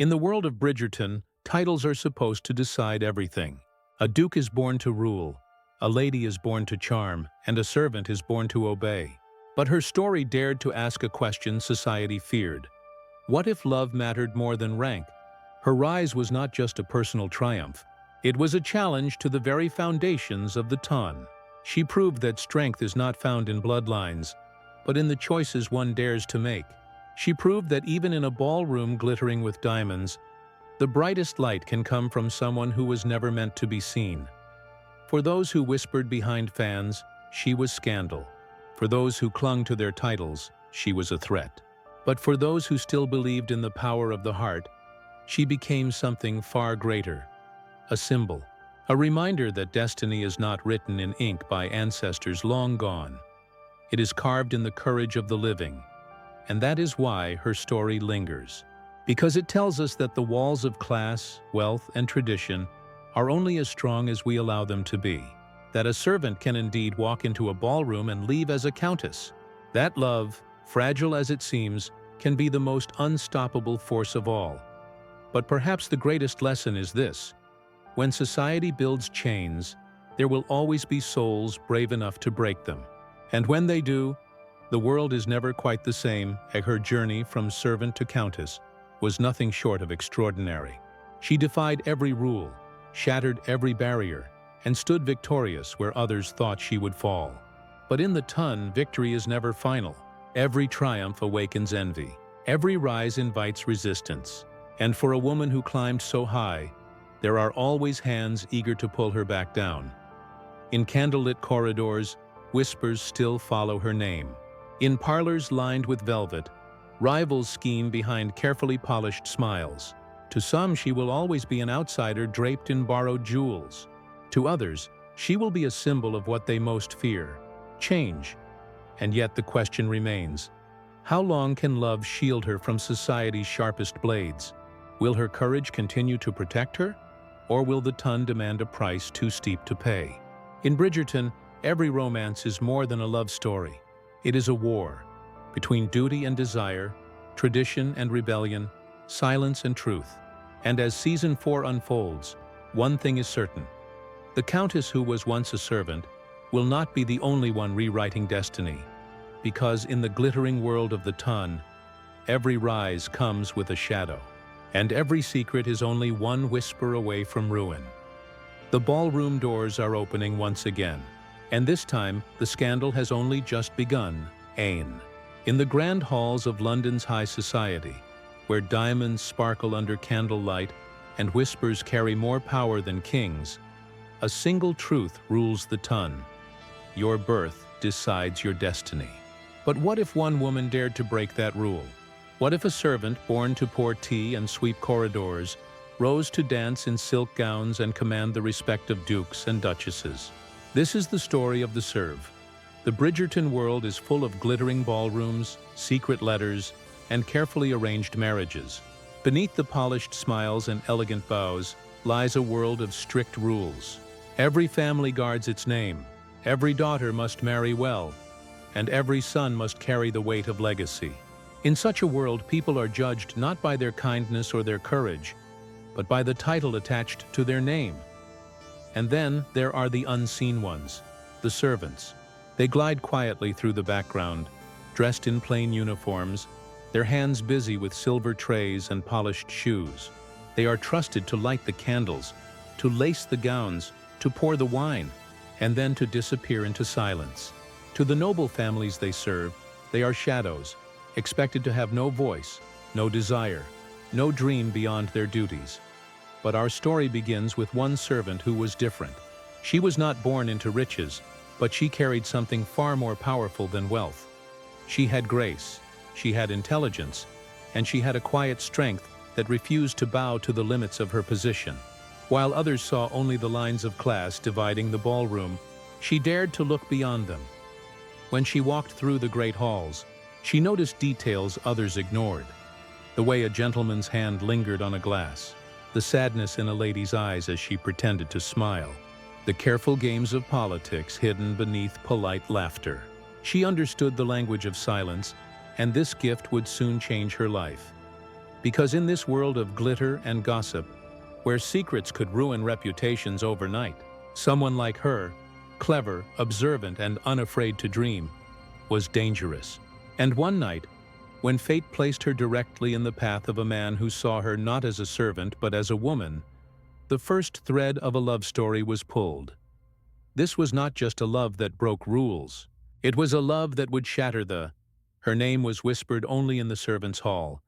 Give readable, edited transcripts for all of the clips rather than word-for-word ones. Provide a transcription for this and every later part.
In the world of Bridgerton, titles are supposed to decide everything. A duke is born to rule, a lady is born to charm, and a servant is born to obey. But her story dared to ask a question society feared. What if love mattered more than rank? Her rise was not just a personal triumph. It was a challenge to the very foundations of the ton. She proved that strength is not found in bloodlines, but in the choices one dares to make. She proved that even in a ballroom glittering with diamonds, the brightest light can come from someone who was never meant to be seen. For those who whispered behind fans, she was scandal. For those who clung to their titles, she was a threat. But for those who still believed in the power of the heart, she became something far greater. A symbol. A reminder that destiny is not written in ink by ancestors long gone. It is carved in the courage of the living. And that is why her story lingers. Because it tells us that the walls of class, wealth, and tradition are only as strong as we allow them to be. That a servant can indeed walk into a ballroom and leave as a countess. That love, fragile as it seems, can be the most unstoppable force of all. But perhaps the greatest lesson is this. When society builds chains, there will always be souls brave enough to break them. And when they do, the world is never quite the same. Her journey from servant to countess was nothing short of extraordinary. She defied every rule, shattered every barrier, and stood victorious where others thought she would fall. But in the ton, victory is never final. Every triumph awakens envy. Every rise invites resistance. And for a woman who climbed so high, there are always hands eager to pull her back down. In candlelit corridors, whispers still follow her name. In parlors lined with velvet, rivals scheme behind carefully polished smiles. To some, she will always be an outsider draped in borrowed jewels. To others, she will be a symbol of what they most fear: change. And yet the question remains, how long can love shield her from society's sharpest blades? Will her courage continue to protect her? Or will the ton demand a price too steep to pay? In Bridgerton, every romance is more than a love story. It is a war between duty and desire, tradition and rebellion, silence and truth. And as season 4 unfolds, one thing is certain. The countess who was once a servant will not be the only one rewriting destiny, because in the glittering world of the ton, every rise comes with a shadow, and every secret is only one whisper away from ruin. The ballroom doors are opening once again, and this time the scandal has only just begun. In the grand halls of London's high society, where diamonds sparkle under candlelight and whispers carry more power than kings, a single truth rules the ton. Your birth decides your destiny. But what if one woman dared to break that rule? What if a servant born to pour tea and sweep corridors rose to dance in silk gowns and command the respect of dukes and duchesses? This is the story of the serve. The Bridgerton world is full of glittering ballrooms, secret letters, and carefully arranged marriages. Beneath the polished smiles and elegant bows lies a world of strict rules. Every family guards its name, every daughter must marry well, and every son must carry the weight of legacy. In such a world, people are judged not by their kindness or their courage, but by the title attached to their name. And then there are the unseen ones, the servants. They glide quietly through the background, dressed in plain uniforms, their hands busy with silver trays and polished shoes. They are trusted to light the candles, to lace the gowns, to pour the wine, and then to disappear into silence. To the noble families they serve, they are shadows, expected to have no voice, no desire, no dream beyond their duties. But our story begins with one servant who was different. She was not born into riches, but she carried something far more powerful than wealth. She had grace, she had intelligence, and she had a quiet strength that refused to bow to the limits of her position. While others saw only the lines of class dividing the ballroom, she dared to look beyond them. When she walked through the great halls, she noticed details others ignored. The way a gentleman's hand lingered on a glass, the sadness in a lady's eyes as she pretended to smile, the careful games of politics hidden beneath polite laughter. She understood the language of silence, and this gift would soon change her life. Because in this world of glitter and gossip, where secrets could ruin reputations overnight, someone like her, clever, observant, and unafraid to dream, was dangerous. And one night, when fate placed her directly in the path of a man who saw her not as a servant but as a woman, the first thread of a love story was pulled. This was not just a love that broke rules. It was a love that would shatter the— Her name was whispered only in the servants' hall,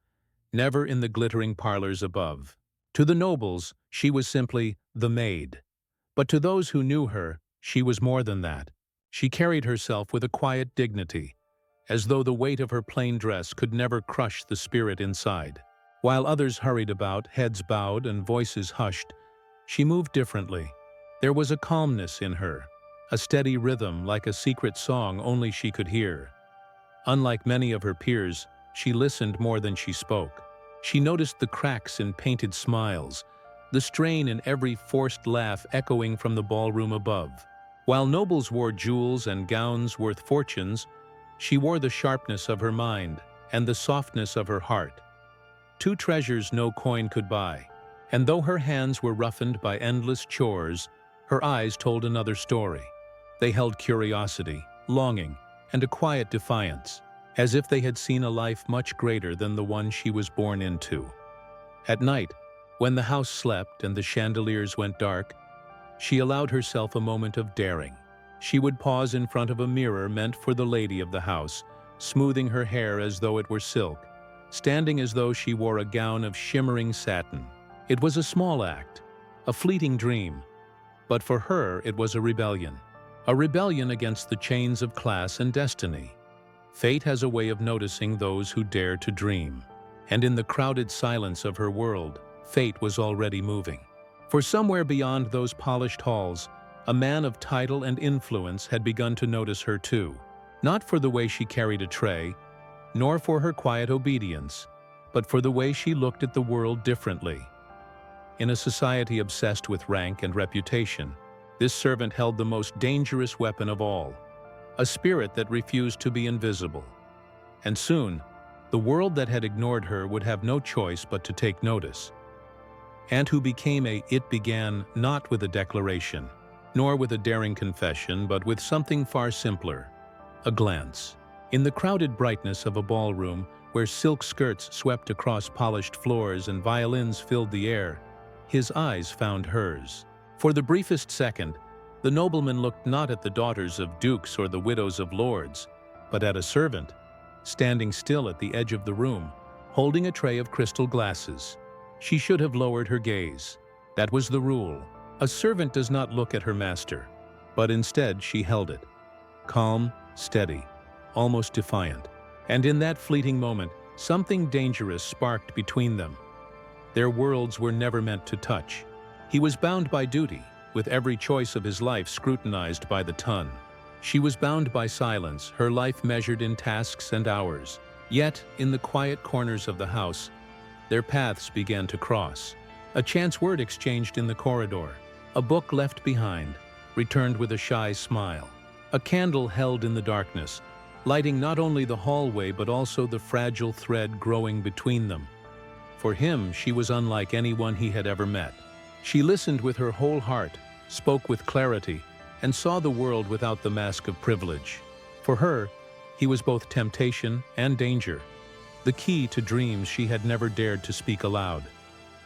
never in the glittering parlors above. To the nobles, she was simply the maid. But to those who knew her, she was more than that. She carried herself with a quiet dignity, as though the weight of her plain dress could never crush the spirit inside. While others hurried about, heads bowed and voices hushed, she moved differently. There was a calmness in her, a steady rhythm like a secret song only she could hear. Unlike many of her peers, she listened more than she spoke. She noticed the cracks in painted smiles, the strain in every forced laugh echoing from the ballroom above. While nobles wore jewels and gowns worth fortunes, she wore the sharpness of her mind and the softness of her heart. Two treasures no coin could buy, and though her hands were roughened by endless chores, her eyes told another story. They held curiosity, longing, and a quiet defiance, as if they had seen a life much greater than the one she was born into. At night, when the house slept and the chandeliers went dark, she allowed herself a moment of daring. She would pause in front of a mirror meant for the lady of the house, smoothing her hair as though it were silk, standing as though she wore a gown of shimmering satin. It was a small act, a fleeting dream, but for her it was a rebellion against the chains of class and destiny. Fate has a way of noticing those who dare to dream, and in the crowded silence of her world, fate was already moving. For somewhere beyond those polished halls, a man of title and influence had begun to notice her too, not for the way she carried a tray, nor for her quiet obedience, but for the way she looked at the world differently. In a society obsessed with rank and reputation, this servant held the most dangerous weapon of all, a spirit that refused to be invisible. And soon, the world that had ignored her would have no choice but to take notice. And who became it began not with a declaration, nor with a daring confession, but with something far simpler, a glance. In the crowded brightness of a ballroom, where silk skirts swept across polished floors and violins filled the air, his eyes found hers. For the briefest second, the nobleman looked not at the daughters of dukes or the widows of lords, but at a servant, standing still at the edge of the room, holding a tray of crystal glasses. She should have lowered her gaze. That was the rule. A servant does not look at her master, but instead she held it. Calm, steady, almost defiant. And in that fleeting moment, something dangerous sparked between them. Their worlds were never meant to touch. He was bound by duty, with every choice of his life scrutinized by the ton. She was bound by silence, her life measured in tasks and hours. Yet, in the quiet corners of the house, their paths began to cross. A chance word exchanged in the corridor, a book left behind, returned with a shy smile. A candle held in the darkness, lighting not only the hallway but also the fragile thread growing between them. For him, she was unlike anyone he had ever met. She listened with her whole heart, spoke with clarity, and saw the world without the mask of privilege. For her, he was both temptation and danger, the key to dreams she had never dared to speak aloud,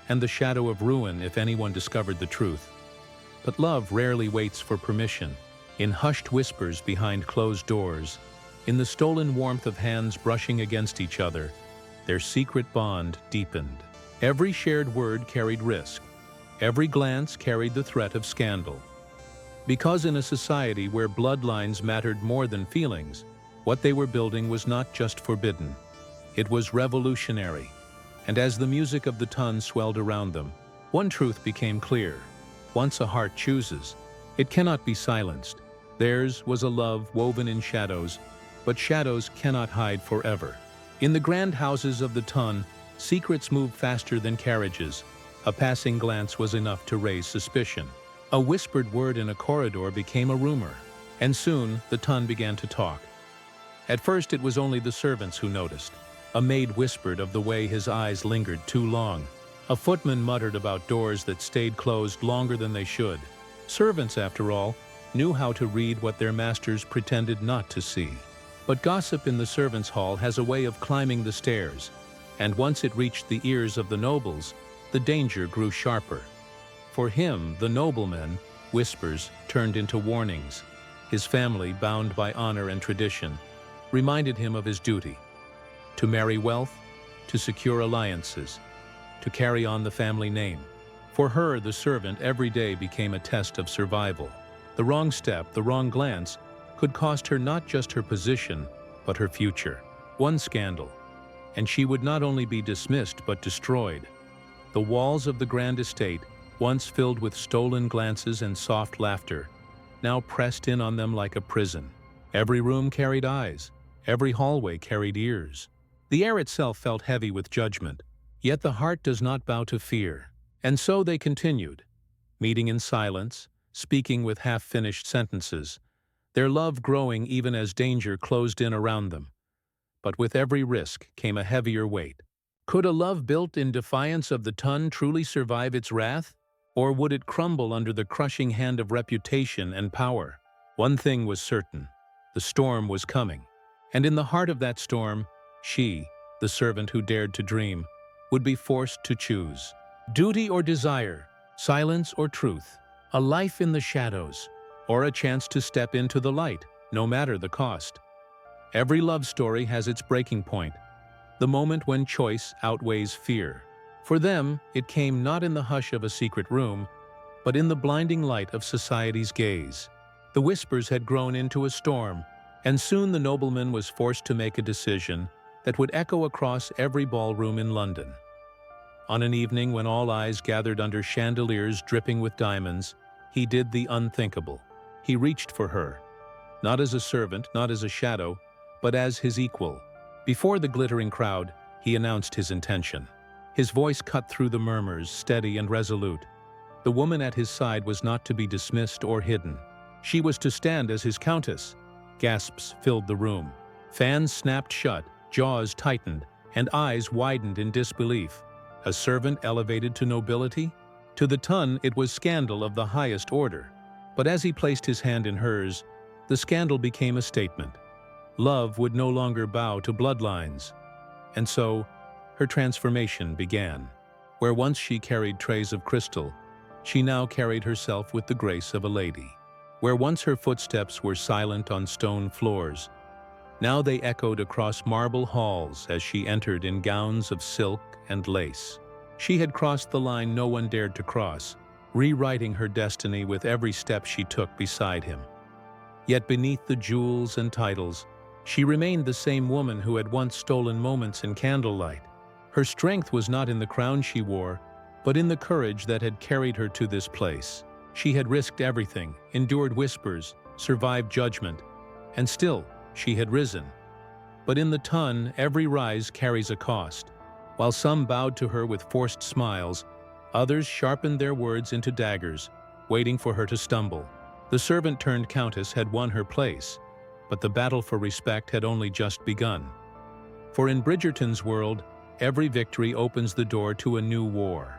and the shadow of ruin if anyone discovered the truth. But love rarely waits for permission. In hushed whispers behind closed doors, in the stolen warmth of hands brushing against each other, their secret bond deepened. Every shared word carried risk. Every glance carried the threat of scandal. Because in a society where bloodlines mattered more than feelings, what they were building was not just forbidden. It was revolutionary. And as the music of the ton swelled around them, one truth became clear. Once a heart chooses, it cannot be silenced. Theirs was a love woven in shadows, but shadows cannot hide forever. In the grand houses of the ton, secrets moved faster than carriages. A passing glance was enough to raise suspicion. A whispered word in a corridor became a rumor, and soon the ton began to talk. At first it was only the servants who noticed. A maid whispered of the way his eyes lingered too long. A footman muttered about doors that stayed closed longer than they should. Servants, after all, knew how to read what their masters pretended not to see. But gossip in the servants' hall has a way of climbing the stairs, and once it reached the ears of the nobles, the danger grew sharper. For him, the nobleman, whispers turned into warnings. His family, bound by honor and tradition, reminded him of his duty: to marry wealth, to secure alliances, to carry on the family name. For her, the servant, every day became a test of survival. The wrong step, the wrong glance, could cost her not just her position, but her future. One scandal, and she would not only be dismissed but destroyed. The walls of the grand estate, once filled with stolen glances and soft laughter, now pressed in on them like a prison. Every room carried eyes, every hallway carried ears. The air itself felt heavy with judgment, yet the heart does not bow to fear. And so they continued, meeting in silence, speaking with half-finished sentences, their love growing even as danger closed in around them. But with every risk came a heavier weight. Could a love built in defiance of the ton truly survive its wrath? Or would it crumble under the crushing hand of reputation and power? One thing was certain: the storm was coming. And in the heart of that storm, she, the servant who dared to dream, would be forced to choose. Duty or desire, silence or truth, a life in the shadows, or a chance to step into the light, no matter the cost. Every love story has its breaking point, the moment when choice outweighs fear. For them, it came not in the hush of a secret room, but in the blinding light of society's gaze. The whispers had grown into a storm, and soon the nobleman was forced to make a decision that would echo across every ballroom in London. On an evening when all eyes gathered under chandeliers dripping with diamonds, he did the unthinkable. He reached for her, not as a servant, not as a shadow, but as his equal. Before the glittering crowd, he announced his intention. His voice cut through the murmurs, steady and resolute. The woman at his side was not to be dismissed or hidden. She was to stand as his countess. Gasps filled the room. Fans snapped shut, jaws tightened, and eyes widened in disbelief. A servant elevated to nobility? To the ton, it was scandal of the highest order. But as he placed his hand in hers, the scandal became a statement. Love would no longer bow to bloodlines. And so, her transformation began. Where once she carried trays of crystal, she now carried herself with the grace of a lady. Where once her footsteps were silent on stone floors, now they echoed across marble halls as she entered in gowns of silk and lace. She had crossed the line no one dared to cross, rewriting her destiny with every step she took beside him. Yet beneath the jewels and titles, she remained the same woman who had once stolen moments in candlelight. Her strength was not in the crown she wore, but in the courage that had carried her to this place. She had risked everything, endured whispers, survived judgment, and still she had risen. But in the ton, every rise carries a cost. While some bowed to her with forced smiles, others sharpened their words into daggers, waiting for her to stumble. The servant-turned-countess had won her place, but the battle for respect had only just begun. For in Bridgerton's world, every victory opens the door to a new war.